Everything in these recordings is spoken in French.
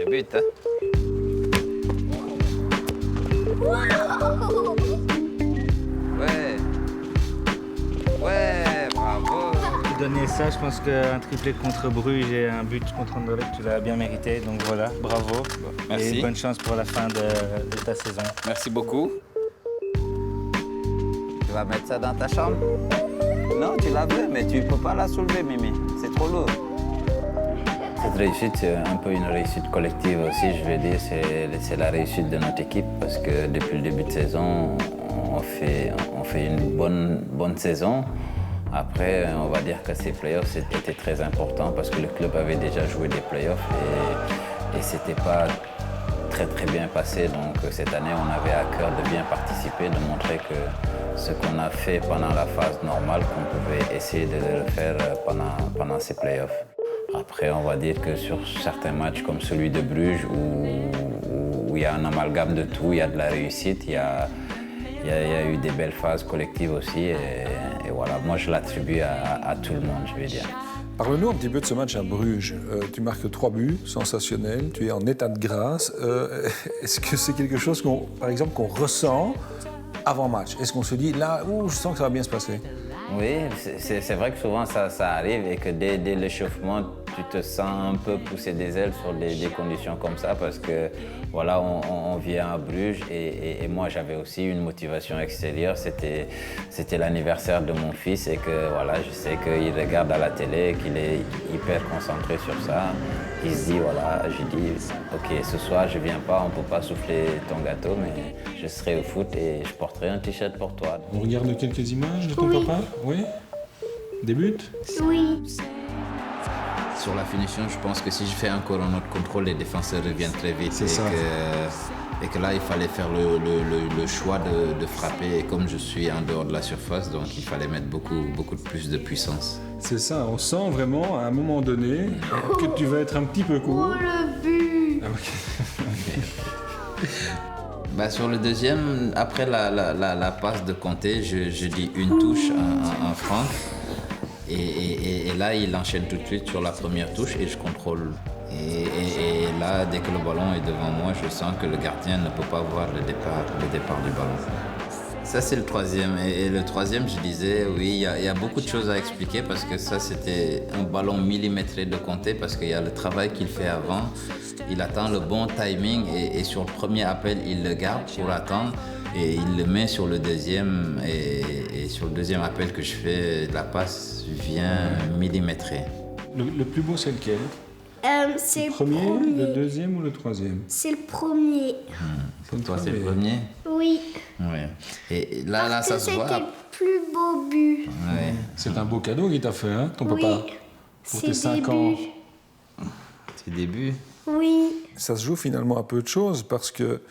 buts. Hein. Ouais. Ouais, bravo. Donner ça, je pense qu'un triplé contre Bruges et un but contre Anderlecht, tu l'as bien mérité. Donc voilà, bravo. Merci. Et bonne chance pour la fin de ta saison. Merci beaucoup. Tu vas mettre ça dans ta chambre? Non, tu la veux, mais tu ne peux pas la soulever, Mimi. C'est trop lourd. Cette réussite, c'est un peu une réussite collective aussi, je vais dire. C'est la réussite de notre équipe parce que depuis le début de saison, on fait une bonne saison. Après, on va dire que ces playoffs, c'était très important parce que le club avait déjà joué des playoffs et c'était pas très bien passé. Donc cette année, on avait à cœur de bien participer, de montrer que ce qu'on a fait pendant la phase normale, qu'on pouvait essayer de le faire pendant ces playoffs. Après, on va dire que sur certains matchs comme celui de Bruges, où il y a un amalgame de tout, il y a de la réussite, il y a eu des belles phases collectives aussi. Et voilà, moi je l'attribue à tout le monde, je vais dire. Parle-nous un petit peu de ce match à Bruges. Tu marques 3 buts, sensationnel, tu es en état de grâce. Est-ce que c'est quelque chose par exemple, qu'on ressent avant match? Est-ce qu'on se dit, là, je sens que ça va bien se passer? Oui, c'est vrai que souvent ça arrive et que dès l'échauffement, tu te sens un peu pousser des ailes sur des conditions comme ça parce que voilà, on vient à Bruges et moi j'avais aussi une motivation extérieure, c'était l'anniversaire de mon fils et que voilà, je sais qu'il regarde à la télé, qu'il est hyper concentré sur ça. Il se dit voilà, je dis ok, ce soir je viens pas, on peut pas souffler ton gâteau, mais je serai au foot et je porterai un t-shirt pour toi. On regarde quelques images de ton papa? Oui. Des buts? Oui. Sur la finition, je pense que si je fais encore un autre contrôle, les défenseurs reviennent très vite. Et que là, il fallait faire le choix de frapper. Et comme je suis en dehors de la surface, donc il fallait mettre beaucoup plus de puissance. C'est ça, on sent vraiment à un moment donné que tu vas être un petit peu court. Oh, le but! Ah, okay. Bah, sur le deuxième, après la passe de Conté, je dis une touche en Franck. Et là, il enchaîne tout de suite sur la première touche et je contrôle. Et là, dès que le ballon est devant moi, je sens que le gardien ne peut pas voir le départ du ballon. Ça, c'est le troisième. Et le troisième, je disais, oui, il y a beaucoup de choses à expliquer parce que ça, c'était un ballon millimétré de Conté parce qu'il y a le travail qu'il fait avant. Il attend le bon timing et sur le premier appel, il le garde pour attendre. Et il le met sur le deuxième et sur le deuxième appel que je fais, la passe vient millimétrée. Le plus beau, c'est lequel? C'est le premier, le deuxième ou le troisième? C'est le premier. Pour toi, c'est le premier? Oui. Oui. Et là ça se voit. C'était le plus beau but. Ouais. C'est un beau cadeau qu'il t'a fait, hein, ton Oui. papa? Pour tes 5 ans. Tes débuts? Oui. Ça se joue finalement à peu de choses parce que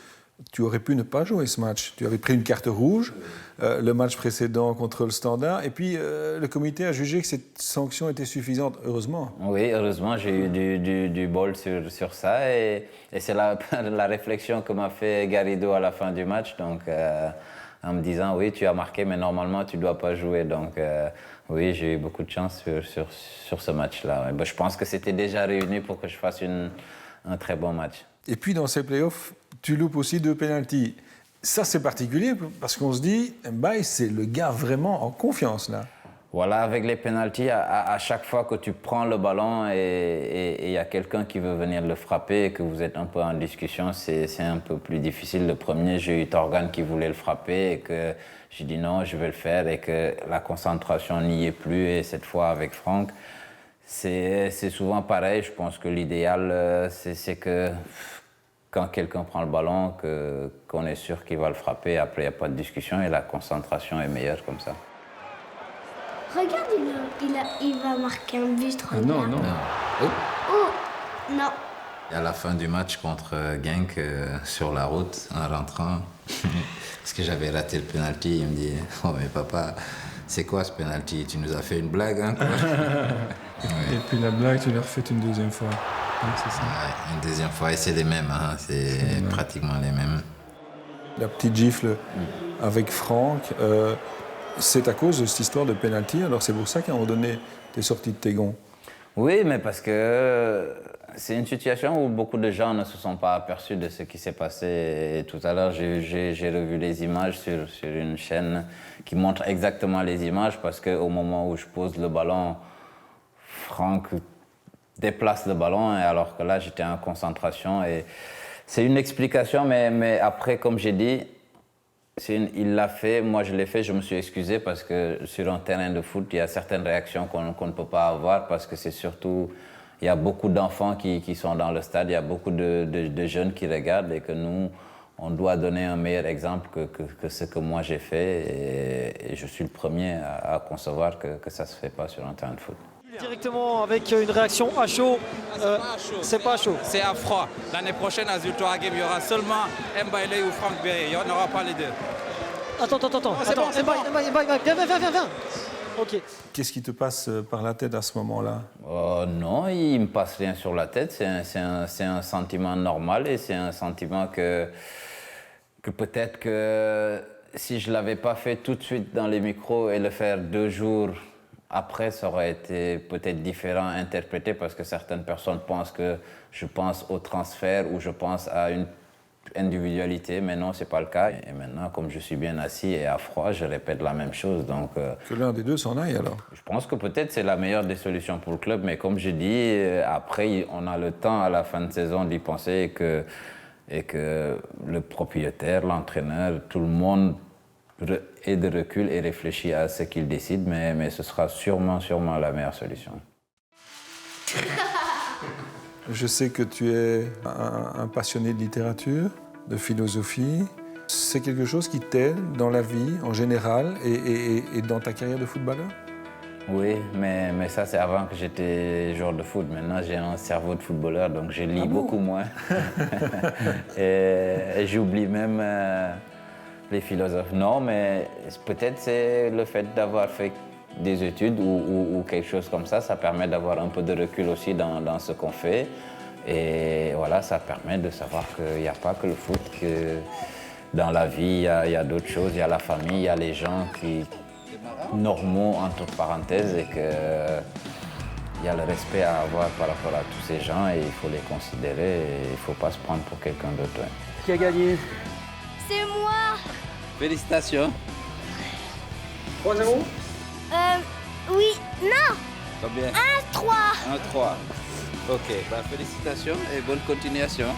tu aurais pu ne pas jouer ce match. Tu avais pris une carte rouge, le match précédent contre le Standard, et puis le comité a jugé que cette sanction était suffisante, heureusement. Oui, heureusement, j'ai eu du bol sur ça, et c'est la réflexion que m'a fait Garrido à la fin du match, donc en me disant, oui, tu as marqué, mais normalement, tu ne dois pas jouer. Donc oui, j'ai eu beaucoup de chance sur ce match-là. Ouais. Ben, je pense que c'était déjà réuni pour que je fasse un très bon match. Et puis dans ces playoffs, tu loupes aussi 2 pénaltys. Ça, c'est particulier parce qu'on se dit, Mbaye, c'est le gars vraiment en confiance là. Voilà, avec les pénaltys, à chaque fois que tu prends le ballon et il y a quelqu'un qui veut venir le frapper et que vous êtes un peu en discussion, c'est un peu plus difficile. Le premier, j'ai eu Torgan qui voulait le frapper et que j'ai dit non, je vais le faire et que la concentration n'y est plus. Et cette fois, avec Franck, c'est souvent pareil. Je pense que l'idéal, c'est que quand quelqu'un prend le ballon, qu'on est sûr qu'il va le frapper. Après, il n'y a pas de discussion et la concentration est meilleure comme ça. Regarde, il va marquer un but. Ah non, non. Oh, non. Et à la fin du match contre Genk, sur la route, en rentrant, parce que j'avais raté le penalty, il me dit « Oh mais papa, c'est quoi ce penalty? Tu nous as fait une blague, hein ?» Et puis la blague, tu l'as refaite une deuxième fois. Donc, c'est ça. Ouais, une deuxième fois, et c'est les mêmes, hein, c'est pratiquement les mêmes. La petite gifle avec Franck, c'est à cause de cette histoire de penalty. Alors c'est pour ça qu'à un moment donné, tu es sorti de tes gonds. Oui, mais parce que c'est une situation où beaucoup de gens ne se sont pas aperçus de ce qui s'est passé. Et tout à l'heure, j'ai revu les images sur une chaîne qui montre exactement les images parce qu'au moment où je pose le ballon, Franck déplace le ballon, et alors que là, j'étais en concentration. Et c'est une explication, mais après, comme j'ai dit, il l'a fait, moi je l'ai fait, je me suis excusé parce que sur un terrain de foot, il y a certaines réactions qu'on ne peut pas avoir parce que c'est surtout, il y a beaucoup d'enfants qui sont dans le stade, il y a beaucoup de jeunes qui regardent et que nous, on doit donner un meilleur exemple que ce que moi j'ai fait et je suis le premier à concevoir que ça ne se fait pas sur un terrain de foot. Directement avec une réaction à chaud. C'est pas à chaud. C'est à froid. L'année prochaine, à Zultoa Game, il y aura seulement Mbaye ou Franck Berry. Il n'y aura pas les deux. Attends. Viens. Ok. Qu'est-ce qui te passe par la tête à ce moment-là? Non, il ne me passe rien sur la tête. C'est un sentiment normal et c'est un sentiment que peut-être que si je ne l'avais pas fait tout de suite dans les micros et le faire 2 jours après, ça aurait été peut-être différent interprété parce que certaines personnes pensent que je pense au transfert ou je pense à une individualité, mais non, ce n'est pas le cas. Et maintenant, comme je suis bien assis et à froid, je répète la même chose. Donc, que l'un des deux s'en aille alors? Je pense que peut-être c'est la meilleure des solutions pour le club, mais comme je dis, après, on a le temps à la fin de saison d'y penser et que le propriétaire, l'entraîneur, tout le monde ait de recul et réfléchit à ce qu'il décide, mais ce sera sûrement la meilleure solution. Je sais que tu es un passionné de littérature, de philosophie. C'est quelque chose qui t'aide dans la vie en général et dans ta carrière de footballeur? Oui, mais ça c'est avant que j'étais joueur de foot. Maintenant j'ai un cerveau de footballeur, donc je lis beaucoup moins. et j'oublie même les philosophes. Non, mais peut-être c'est le fait d'avoir fait des études ou quelque chose comme ça permet d'avoir un peu de recul aussi dans ce qu'on fait. Et voilà, ça permet de savoir qu'il n'y a pas que le foot, que dans la vie, il y a d'autres choses, il y a la famille, il y a les gens normaux, entre parenthèses, et qu'il y a le respect à avoir par rapport à tous ces gens et il faut les considérer et il ne faut pas se prendre pour quelqu'un d'autre. Ouais. Qui a gagné? C'est moi. Félicitations. 3-0? Oui, non, Combien? 1-3. 1-3. Ok, félicitations et bonne continuation.